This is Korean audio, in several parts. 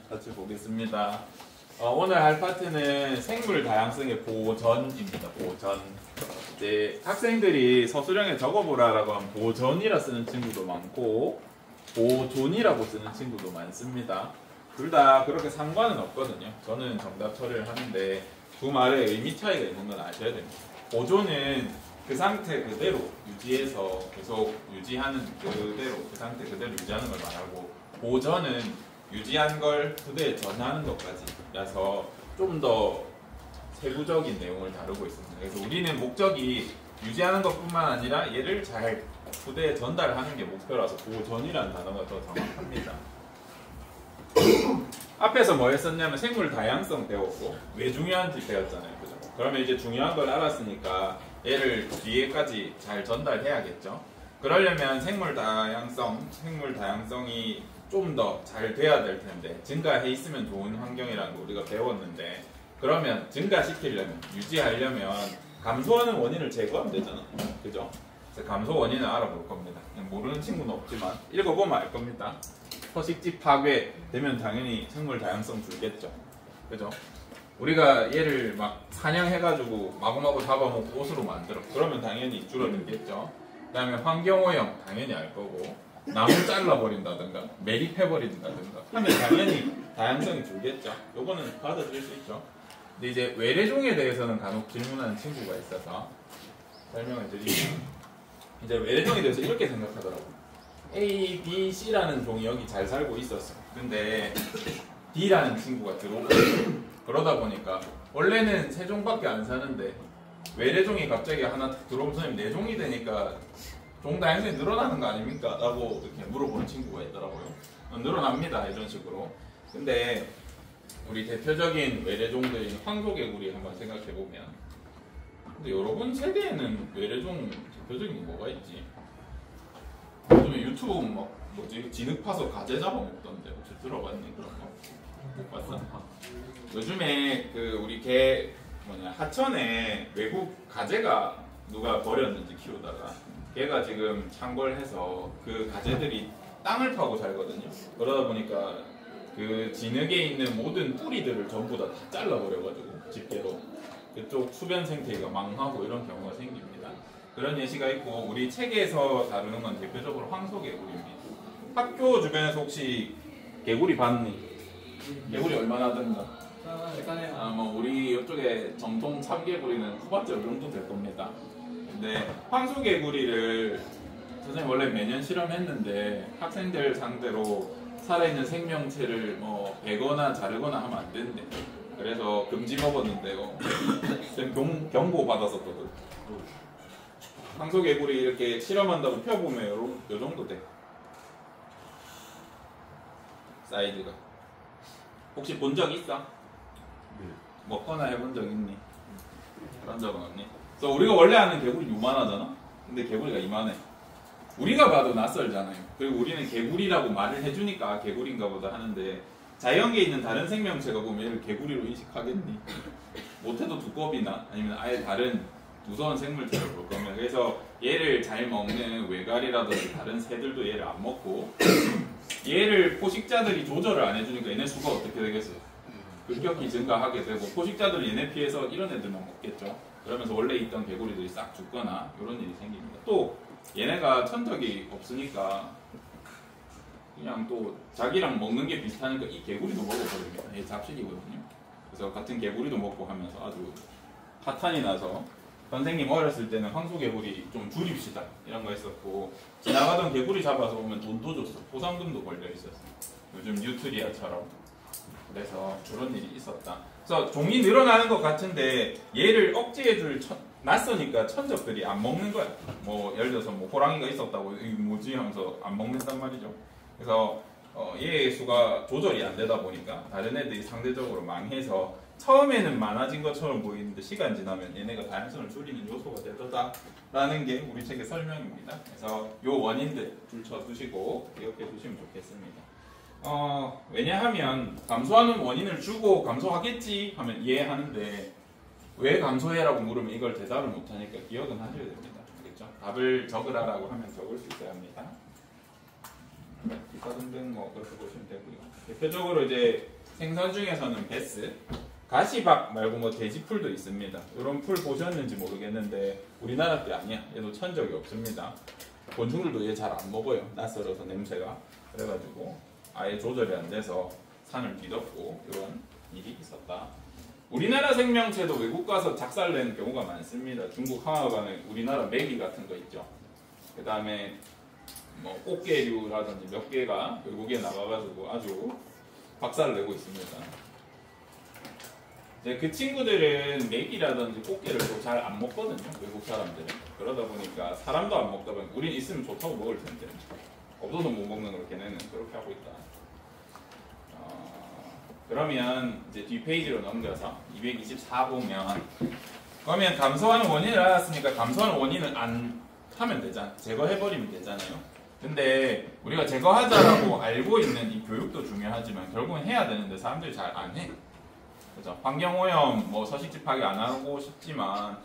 같이 보겠습니다. 오늘 할 파트는 생물 다양성의 보전입니다. 보전. 이제 학생들이 서술형에 적어보라라고 하면 보전이라 쓰는 친구도 많고 보존이라고 쓰는 친구도 많습니다. 둘 다 그렇게 상관은 없거든요. 저는 정답 처리를 하는데 두 말에 의미 차이가 있는 건 아셔야 됩니다. 보존은 그 상태 그대로 유지해서 계속 유지하는 그대로 그 상태 그대로 유지하는 걸 말하고, 보전은 유지한 걸 후대에 전하는 것까지라서 좀 더 세부적인 내용을 다루고 있습니다. 그래서 우리는 목적이 유지하는 것뿐만 아니라 얘를 잘 후대에 전달하는 게 목표라서 보전이라는 단어가 더 정확합니다. 앞에서 뭐 했었냐면 생물 다양성 배웠고 왜 중요한지 배웠잖아요. 그죠? 그러면 이제 중요한 걸 알았으니까 얘를 뒤에까지 잘 전달해야겠죠. 그러려면 생물 다양성이 좀 더 잘 돼야 될 텐데 증가해 있으면 좋은 환경이라는 거 우리가 배웠는데, 그러면 증가시키려면 유지하려면 감소하는 원인을 제거하면 되잖아. 그죠? 그래서 감소 원인을 알아볼 겁니다. 모르는 친구는 없지만 읽어보면 알 겁니다. 서식지 파괴 되면 당연히 생물 다양성 줄겠죠. 그죠? 우리가 얘를 막 사냥해가지고 마구마구 잡아먹고 옷으로 만들어. 그러면 당연히 줄어들겠죠. 그 다음에 환경오염 당연히 알 거고, 나무 잘라버린다든가 매립해버린다든가 하면 당연히 다양성이 줄겠죠. 요거는 받아들일 수 있죠. 근데 이제 외래종에 대해서는 간혹 질문하는 친구가 있어서 설명을 드리면, 이제 외래종에 대해서 이렇게 생각하더라고요. A, B, C라는 종이 여기 잘 살고 있었어. 근데 D라는 친구가 들어오고 그러다 보니까 원래는 3종밖에 안 사는데 외래종이 갑자기 하나 들어오면 선생님 4종이 되니까 종 다양성이 늘어나는 거 아닙니까? 라고 이렇게 물어보는 친구가 있더라고요. 늘어납니다. 이런 식으로. 근데 우리 대표적인 외래종들인 황소개구리 한번 생각해보면, 근데 여러분 세대에는 외래종 대표적인 게 뭐가 있지? 요즘에 유튜브 막 뭐지? 진흙 파서 가재 잡아먹던데 혹시 들어봤니? 그런 거? 못 봤어? 요즘에 그 우리 하천에 외국 가재가 누가 버렸는지 키우다가 걔가 지금 창궐해서 그 가재들이 땅을 파고 살거든요. 그러다 보니까 그 진흙에 있는 모든 뿌리들을 전부 다 잘라버려가지고 집게로 그쪽 수변 생태계가 망하고 이런 경우가 생깁니다. 그런 예시가 있고, 우리 책에서 다루는 건 대표적으로 황소개구리입니다. 학교 주변에서 혹시 개구리 봤니? 개구리 얼마나 하던가? 뭐 우리 이쪽에 정통 참개구리는 후반째 이 정도 될 겁니다. 근데 황소개구리를 선생님 원래 매년 실험했는데 학생들 상대로 살아있는 생명체를 뭐 베거나 자르거나 하면 안 된대. 그래서 금지 먹었는데요. 경고 받았었거든. 황소개구리 이렇게 실험한다고 펴보면 요 정도 돼. 사이즈가. 혹시 본 적 있어? 네. 먹거나 해본 적 있니? 그런 적은 없니? 그래서 우리가 원래 아는 개구리 요만하잖아? 근데 개구리가 이만해. 우리가 봐도 낯설잖아요. 그리고 우리는 개구리라고 말을 해주니까 개구리인가 보다 하는데, 자연계에 있는 다른 생명체가 보면 얘를 개구리로 인식하겠니? 못해도 두꺼비나 아니면 아예 다른 무서운 생물체를 볼 거면. 그래서 얘를 잘 먹는 외갈이라든지 다른 새들도 얘를 안 먹고, 얘를 포식자들이 조절을 안 해주니까 얘네 수가 어떻게 되겠어요? 급격히 증가하게 되고, 포식자들은 얘네 피해서 이런 애들만 먹겠죠. 그러면서 원래 있던 개구리들이 싹 죽거나 이런 일이 생깁니다. 또 얘네가 천적이 없으니까 그냥 또 자기랑 먹는 게 비슷하니까 이 개구리도 먹어버립니다. 얘 잡식이거든요. 그래서 같은 개구리도 먹고 하면서 아주 파탄이 나서, 선생님 어렸을 때는 황소개구리 좀 줄입시다 이런 거 했었고, 지나가던 개구리 잡아서 오면 돈도 줬어. 보상금도 걸려 있었어. 요즘 뉴트리아처럼. 그래서 그런 일이 있었다. 그래서 종이 늘어나는 것 같은데 얘를 억제해줄 낯서니까 천적들이 안 먹는 거야. 뭐 예를 들어서 뭐 호랑이가 있었다고 이게 뭐지 하면서 안 먹는단 말이죠. 그래서 얘의 수가 조절이 안 되다 보니까 다른 애들이 상대적으로 망해서 처음에는 많아진 것처럼 보이는데 시간 지나면 얘네가 다양성을 줄이는 요소가 되더라라는 게 우리 책의 설명입니다. 그래서 요 원인들 줄쳐 두시고 기억해 두시면 좋겠습니다. 왜냐하면 감소하는 원인을 주고 감소하겠지 하면 이해하는데, 왜 감소해라고 물으면 이걸 대답을 못하니까 기억은 하셔야 됩니다. 알겠죠? 답을 적으라라고 하면 적을 수 있어야 합니다. 기타 등등 뭐 그렇게 보시면 되고요. 대표적으로 이제 생선 중에서는 베스, 가시박 말고 뭐 돼지풀도 있습니다. 이런 풀 보셨는지 모르겠는데 우리나라 게 아니야. 얘도 천 적이 없습니다. 곤충들도 얘 잘 안 먹어요. 낯설어서 냄새가. 그래가지고 아예 조절이 안 돼서 산을 뒤덮고 이런 일이 있었다. 우리나라 생명체도 외국 가서 작살내는 경우가 많습니다. 중국 항아간에 우리나라 메기 같은 거 있죠. 그 다음에 뭐 꽃게류라든지 몇 개가 외국에 나가가지고 아주 박살을 내고 있습니다. 이제 그 친구들은 메기라든지 꽃게를 또 잘 안 먹거든요. 외국 사람들은. 그러다 보니까 사람도 안 먹다 보니까 우린 있으면 좋다고 먹을 텐데 없어서 못 먹는 걸 걔네는 그렇게 하고 있다. 그러면 이제 뒷 페이지로 넘겨서 224 보면 그러면 감소하는 원인을 알았으니까 감소하는 원인을 안 하면 되잖아. 제거해버리면 되잖아요. 근데 우리가 제거하자라고 알고 있는 이 교육도 중요하지만 결국은 해야 되는데 사람들이 잘 안 해. 그죠? 환경오염, 뭐 서식지 파괴 안 하고 싶지만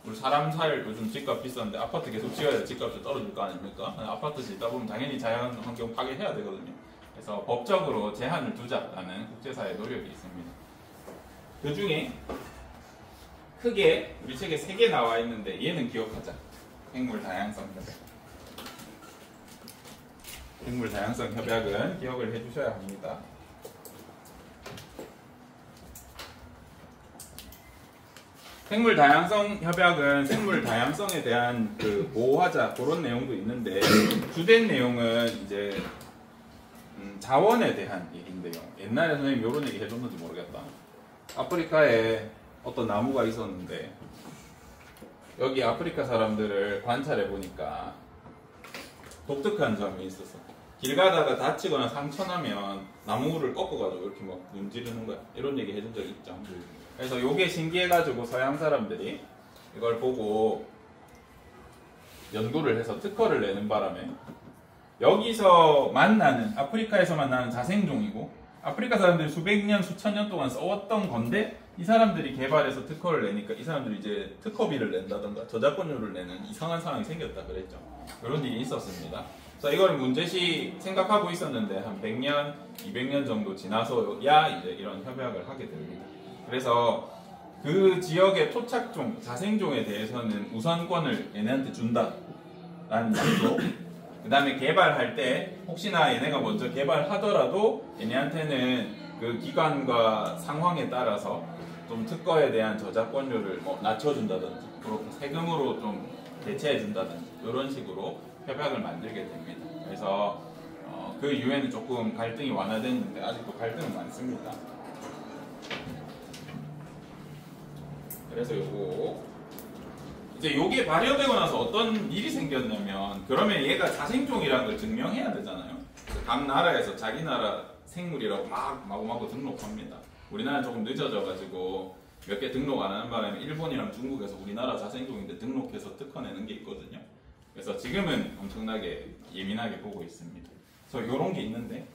우리 사람 살 요즘 집값 비싼데 아파트 계속 지어야 집값이 떨어질 거 아닙니까? 아파트 짓다 보면 당연히 자연 환경 파괴해야 되거든요. 그래서 법적으로 제한을 두자라는 국제사회의 노력이 있습니다. 그 중에 크게 우리 책에 3개 나와 있는데 얘는 기억하자. 생물 다양성 협약. 생물 다양성 협약은 기억을 해주셔야 합니다. 생물 다양성 협약은 생물 다양성에 대한 그 보호하자 그런 내용도 있는데 주된 내용은 이제 자원에 대한 얘기인데요. 옛날에 선생님 이런 얘기 해줬는지 모르겠다. 아프리카에 어떤 나무가 있었는데 여기 아프리카 사람들을 관찰해 보니까 독특한 점이 있었어. 길 가다가 다치거나 상처나면 나무를 꺾어가지고 이렇게 막 문지르는 거야. 이런 얘기 해준 적 있죠. 그래서 요게 신기해가지고 서양 사람들이 이걸 보고 연구를 해서 특허를 내는 바람에 여기서 만나는 아프리카에서 만나는 자생종이고 아프리카 사람들이 수백 년 수천 년 동안 써왔던 건데 이 사람들이 개발해서 특허를 내니까 이 사람들이 이제 특허비를 낸다던가 저작권료를 내는 이상한 상황이 생겼다 그랬죠. 그런 일이 있었습니다. 그래서 이걸 문제시 생각하고 있었는데 한 100년, 200년 정도 지나서야 이제 이런 협약을 하게 됩니다. 그래서 그 지역의 토착종, 자생종에 대해서는 우선권을 얘네한테 준다라는 약속. 그 다음에 개발할 때 혹시나 얘네가 먼저 개발하더라도 얘네한테는 그 기관과 상황에 따라서 좀 특허에 대한 저작권료를 뭐 낮춰준다든지 그렇게 세금으로 좀 대체해준다든지 이런 식으로 협약을 만들게 됩니다. 그래서 그 이후에는 조금 갈등이 완화됐는데 아직도 갈등은 많습니다. 그래서 이제 요게 발효되고 나서 어떤 일이 생겼냐면 그러면 얘가 자생종이라는 걸 증명해야 되잖아요. 각 나라에서 자기 나라 생물이라고 막 마구마구 등록합니다. 우리나라는 조금 늦어져가지고 몇 개 등록 안 하는 바람에 일본이랑 중국에서 우리나라 자생종인데 등록해서 특허 내는 게 있거든요. 그래서 지금은 엄청나게 예민하게 보고 있습니다. 그래서 요런 게 있는데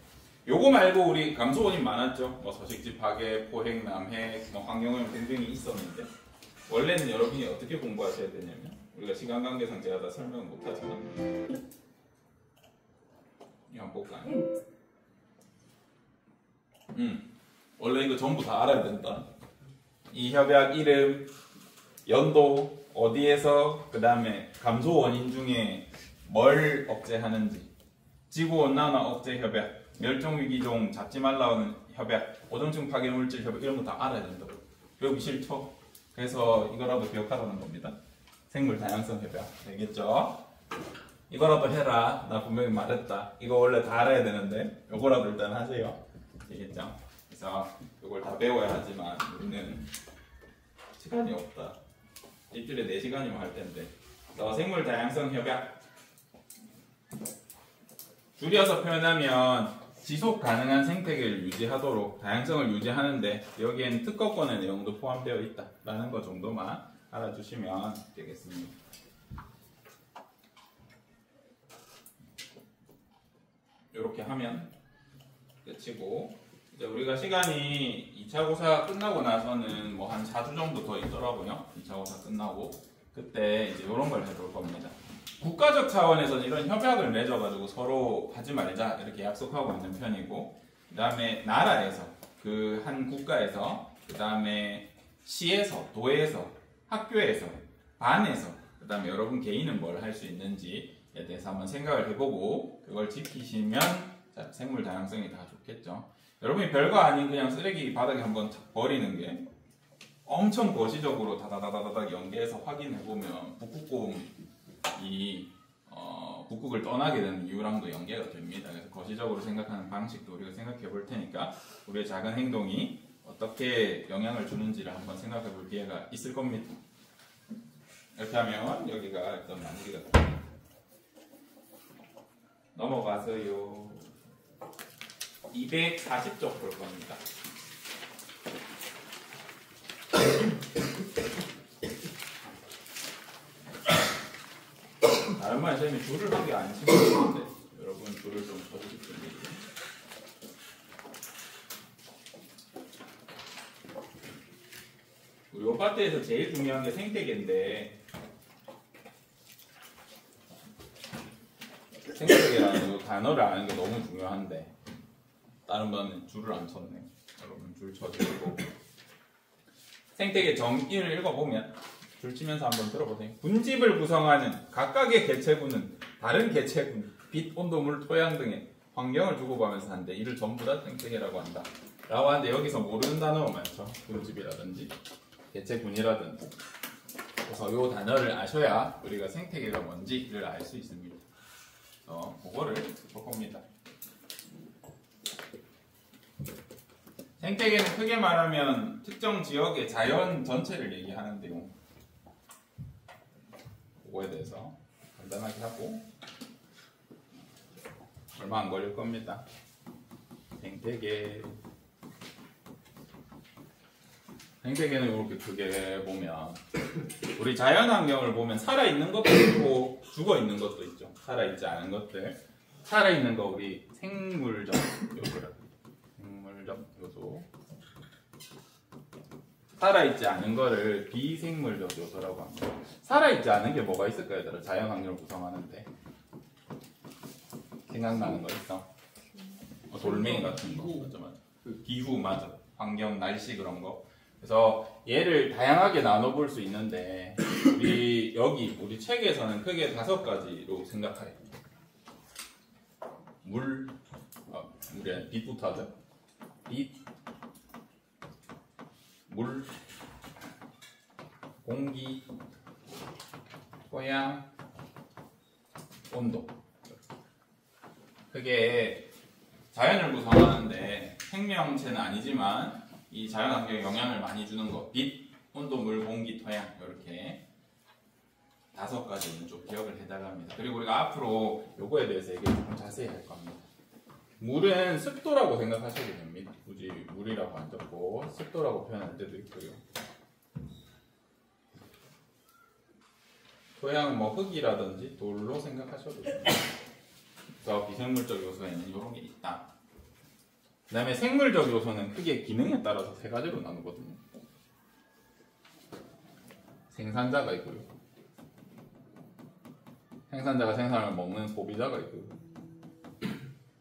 요거 말고 우리 감소 원인 많았죠. 뭐 서식지 파괴, 포획, 남획, 뭐 환경오염 등등이 있었는데 원래는 여러분이 어떻게 공부하셔야 되냐면 우리가 시간 관계상 제가 다 설명을 못하지만 이거 한번 볼까요? 원래 이거 전부 다 알아야 된다. 이 협약 이름, 연도, 어디에서, 그 다음에 감소 원인 중에 뭘 억제하는지, 지구온난화 억제 협약, 멸종위기종 잡지 말라는 협약, 오존층 파괴 물질 협약 이런 거 다 알아야 된다고. 배우기 싫죠? 그래서 이거라도 기억하라는 겁니다. 생물 다양성 협약 되겠죠? 이거라도 해라. 나 분명히 말했다. 이거 원래 다 알아야 되는데 이거라도 일단 하세요. 되겠죠? 그래서 이걸 다 배워야 하지만 우리는 시간이 없다. 일주일에 4시간이면 할 텐데. 생물 다양성 협약 줄여서 표현하면 지속 가능한 생태계를 유지하도록 다양성을 유지하는데 여기엔 특허권의 내용도 포함되어 있다라는 것 정도만 알아주시면 되겠습니다. 이렇게 하면 끝이고 이제 우리가 시간이 2차 고사 끝나고 나서는 뭐 한 4주 정도 더 있더라고요. 2차 고사 끝나고 그때 이제 이런 걸 해볼 겁니다. 국가적 차원에서는 이런 협약을 맺어가지고 서로 하지 말자 이렇게 약속하고 있는 편이고, 그 다음에 나라에서, 그 한 국가에서, 그 다음에 시에서, 도에서, 학교에서, 반에서, 그 다음에 여러분 개인은 뭘 할 수 있는지에 대해서 한번 생각을 해보고 그걸 지키시면 생물 다양성이 다 좋겠죠. 여러분이 별거 아닌 그냥 쓰레기 바닥에 한번 버리는 게 엄청 거시적으로 다다다다닥 연계해서 확인해보면 북극곰이 북극을 떠나게 되는 이유랑도 연계가 됩니다. 그래서 거시적으로 생각하는 방식도 우리가 생각해 볼 테니까 우리의 작은 행동이 어떻게 영향을 주는지를 한번 생각해 볼 기회가 있을 겁니다. 이렇게 하면 여기가 일단 마무리가 됩니다. 넘어가서요. 240쪽 볼 겁니다. 다른 말 선생님이 줄을 하게 안 치는데 여러분 줄을 좀 쳐주실 수 있나요? 우리 오빠트에서 제일 중요한 게 생태계인데, 생태계라는 그 단어를 아는 게 너무 중요한데 다른 거는 줄을 안 쳤네. 여러분 줄 쳐주시고 생태계 정의를 읽어보면 줄 치면서 한번 들어보세요. 군집을 구성하는 각각의 개체군은 다른 개체군, 빛, 온도, 물, 토양 등의 환경을 주고받으면서 사는데 이를 전부 다 생태계라고 한다 라고 하는데, 여기서 모르는 단어가 많죠. 군집이라든지 개체군이라든지. 그래서 이 단어를 아셔야 우리가 생태계가 뭔지를 알 수 있습니다. 그거를 볼 겁니다. 생태계는 크게 말하면 특정 지역의 자연 전체를 얘기하는데요. 그거에 대해서 간단하게 하고 얼마 안 걸릴 겁니다. 생태계는 이렇게 크게 보면 우리 자연환경을 보면 살아있는 것도 있고 죽어있는 것도 있죠. 살아있지 않은 것들. 살아있는 거 우리 생물적 요소라고. 생물적 요소. 살아있지 않은 거를 비생물적 요소라고 합니다. 살아있지 않은 게 뭐가 있을까요, 얘들아? 자연환경을 구성하는데 생각나는 거 있어? 돌멩이 같은 거. 맞아. 그 기후, 맞아. 환경, 날씨 그런 거. 그래서 얘를 다양하게 나눠볼 수 있는데 우리 책에서는 크게 5가지로 생각해요. 물에 빛부터 하죠. 빛, 물, 공기, 토양, 온도. 크게 자연을 구성하는데 생명체는 아니지만 이 자연환경에 영향을 많이 주는 것, 빛, 온도, 물, 공기, 토양, 이렇게 5가지는 좀 기억을 해달랍니다. 그리고 우리가 앞으로 요거에 대해서 얘기를 조금 자세히 할 겁니다. 물은 습도라고 생각하셔도 됩니다. 굳이 물이라고 안 적고 습도라고 표현할 때도 있고요. 토양, 흙이라든지 돌로 생각하셔도 됩니다. 그래서 비생물적 요소에는 이런 게 있다. 그 다음에 생물적 요소는 크게 기능에 따라서 3가지로 나누거든요. 생산자가 있고요. 생산자가 생산을 먹는 소비자가 있고요.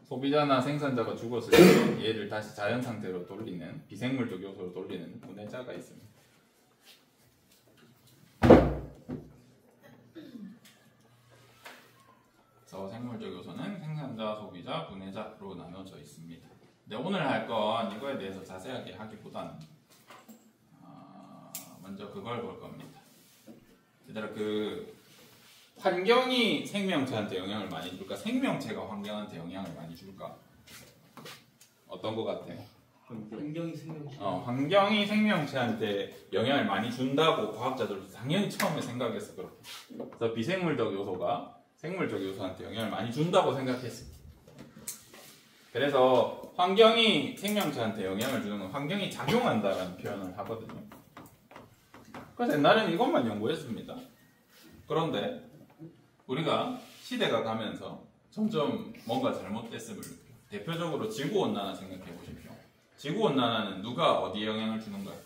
소비자나 생산자가 죽었을 때 얘를 다시 자연 상태로 돌리는 비생물적 요소로 돌리는 분해자가 있습니다. 그래서 생물적 요소는 생산자, 소비자, 분해자로 나눠져 있습니다. 근데 오늘 할 건 이거에 대해서 자세하게 하기보다는 먼저 그걸 볼 겁니다. 얘들아, 그 환경이 생명체한테 영향을 많이 줄까? 생명체가 환경한테 영향을 많이 줄까? 어떤 거 같아요? 환경이 생명체. 환경이 생명체한테 영향을 많이 준다고 과학자들도 당연히 처음에 생각했어. 그렇게. 그래서 비생물적 요소가 생물적 요소한테 영향을 많이 준다고 생각했습니다. 그래서 환경이 생명체한테 영향을 주는 건 환경이 작용한다라는 표현을 하거든요. 그래서 옛날에는 이것만 연구했습니다. 그런데 우리가 시대가 가면서 점점 뭔가 잘못됐음을 느껴요. 대표적으로 지구온난화 생각해 보십시오. 지구온난화는 누가 어디에 영향을 주는가요?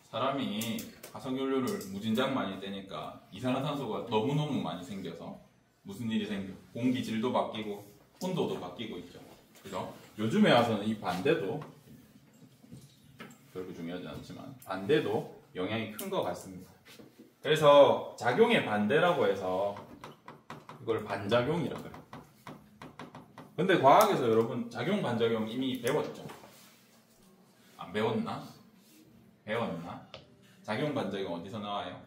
사람이 화석연료를 무진장 많이 떼니까 이산화탄소가 너무너무 많이 생겨서 무슨 일이 생겨? 공기 질도 바뀌고 온도도 바뀌고 있죠. 그죠? 요즘에 와서는 이 반대도 그렇게 중요하지 않지만 반대도 영향이 큰 것 같습니다. 그래서 작용의 반대라고 해서 이걸 반작용이라고 해요. 근데 과학에서 여러분 작용 반작용 이미 배웠죠? 안 배웠나? 배웠나? 작용 반작용 어디서 나와요?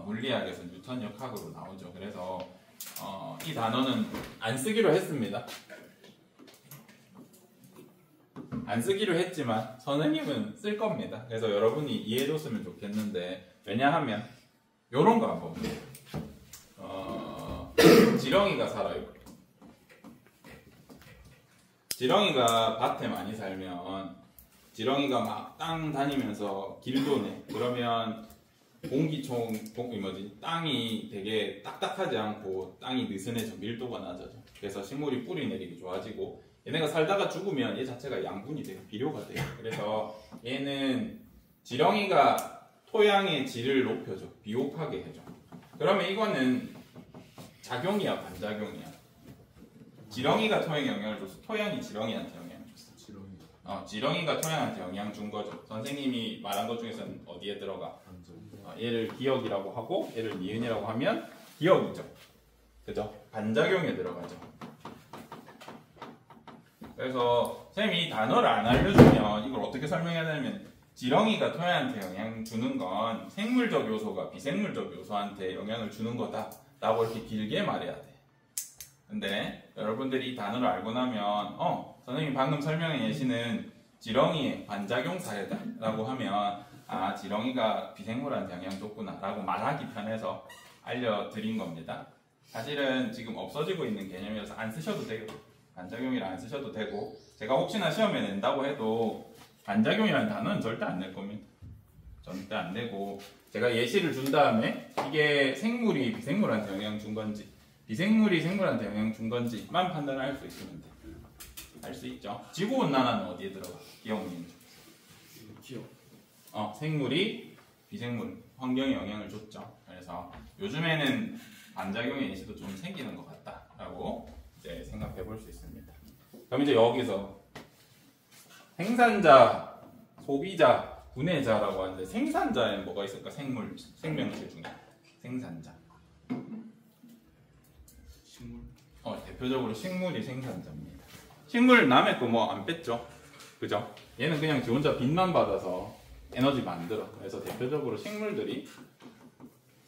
물리학에서 뉴턴 역학으로 나오죠. 그래서 이 단어는 안 쓰기로 했습니다. 안 쓰기로 했지만 선생님은 쓸 겁니다. 그래서 여러분이 이해해줬으면 좋겠는데, 왜냐하면 요런 거 한번 보세요. 지렁이가 살아요. 지렁이가 밭에 많이 살면 지렁이가 막 땅 다니면서 길도 내. 그러면 땅이 되게 딱딱하지 않고 땅이 느슨해져 밀도가 낮아져. 그래서 식물이 뿌리 내리기 좋아지고, 얘네가 살다가 죽으면 얘 자체가 양분이 돼요. 비료가 돼요. 그래서 얘는 지렁이가 토양의 질을 높여줘. 비옥하게 해줘. 그러면 이거는 작용이야, 반작용이야? 지렁이가 토양에 영향을 줬어? 토양이 지렁이한테 영향을 줬어? 지렁이가 토양한테 영향 준 거죠. 선생님이 말한 것 중에서는 어디에 들어가? 얘를 기억이라고 하고 얘를 니은이라고 하면 기억이죠. 그죠? 반작용에 들어가죠. 그래서 선생님이 이 단어를 안 알려주면 이걸 어떻게 설명해야 되냐면, 지렁이가 토양한테 영향 주는 건 생물적 요소가 비생물적 요소한테 영향을 주는 거다 라고 이렇게 길게 말해야 돼. 근데 여러분들이 이 단어를 알고 나면 선생님이 방금 설명해 계시는 지렁이의 반작용 사례다 라고 하면, 지렁이가 비생물한테 영향 줬구나 라고 말하기 편해서 알려드린 겁니다. 사실은 지금 없어지고 있는 개념이라서 안 쓰셔도 돼요. 반작용이라 안 쓰셔도 되고, 제가 혹시나 시험에 낸다고 해도 반작용이라는 단어는 절대 안 낼 겁니다. 절대 안 내고, 제가 예시를 준 다음에 이게 생물이 비생물한테 영향 준 건지 비생물이 생물한테 영향 준 건지만 판단할 수 있으면 돼. 알 수 있죠. 지구온난화는 어디에 들어가? 기억문인 중. 생물이 비생물 환경에 영향을 줬죠. 그래서 요즘에는 반작용의 예시도 좀 생기는 것 같다라고 이제 생각해 볼 수 있습니다. 그럼 이제 여기서 생산자, 소비자, 분해자라고 하는데, 생산자에는 뭐가 있을까? 생명체 중에 생산자. 식물. 대표적으로 식물이 생산자입니다. 식물 남의 거 뭐 안 뺐죠? 그죠? 얘는 그냥 지 혼자 빛만 받아서 에너지 만들어. 그래서 대표적으로 식물들이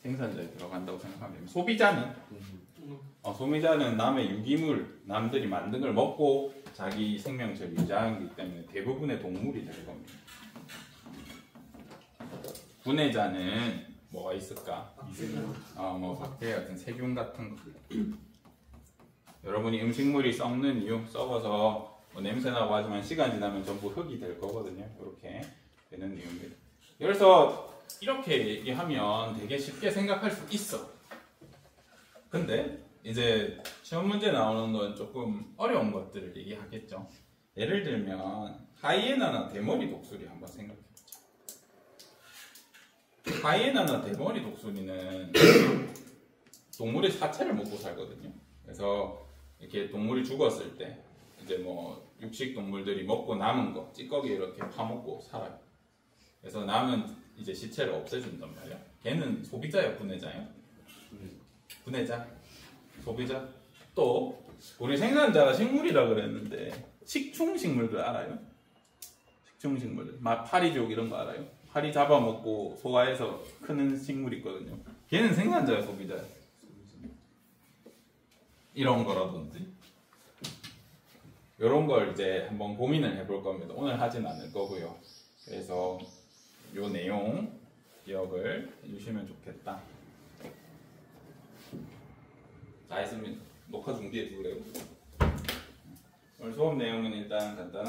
생산자에 들어간다고 생각하면 됩니다. 소비자는 남의 유기물, 남들이 만든 걸 먹고 자기 생명체를 유지하기 때문에 대부분의 동물이 될 겁니다. 분해자는 뭐가 있을까? 박테리아 같은 세균 같은 거. 여러분이 음식물이 썩는 이유, 썩어서 냄새나고 하지만 시간 지나면 전부 흙이 될 거거든요. 이렇게 되는 이유입니다. 그래서 이렇게 얘기하면 되게 쉽게 생각할 수 있어. 근데 이제 시험 문제 나오는 건 조금 어려운 것들을 얘기하겠죠. 예를 들면 하이에나나 대머리 독수리 한번 생각해보자. 하이에나나 대머리 독수리는 동물의 사체를 먹고 살거든요. 그래서 이렇게 동물이 죽었을 때 이제 뭐 육식 동물들이 먹고 남은 거 찌꺼기 이렇게 파먹고 살아요. 그래서 남은 이제 시체를 없애준단 말이야. 걔는 소비자야, 분해자야? 분해자, 소비자. 또 우리 생산자가 식물이라 그랬는데 식충식물들 알아요? 식충식물들, 파리족 이런 거 알아요? 파리 잡아먹고 소화해서 크는 식물 있거든요. 걔는 생산자야, 소비자야? 이런 거라든지 이런 걸 이제 한번 고민을 해볼 겁니다. 오늘 하진 않을 거고요. 그래서 이 내용 기억을 해주시면 좋겠다. 다 했습니다. 녹화 중지해 줄래요? 오늘 수업 내용은 일단 간단한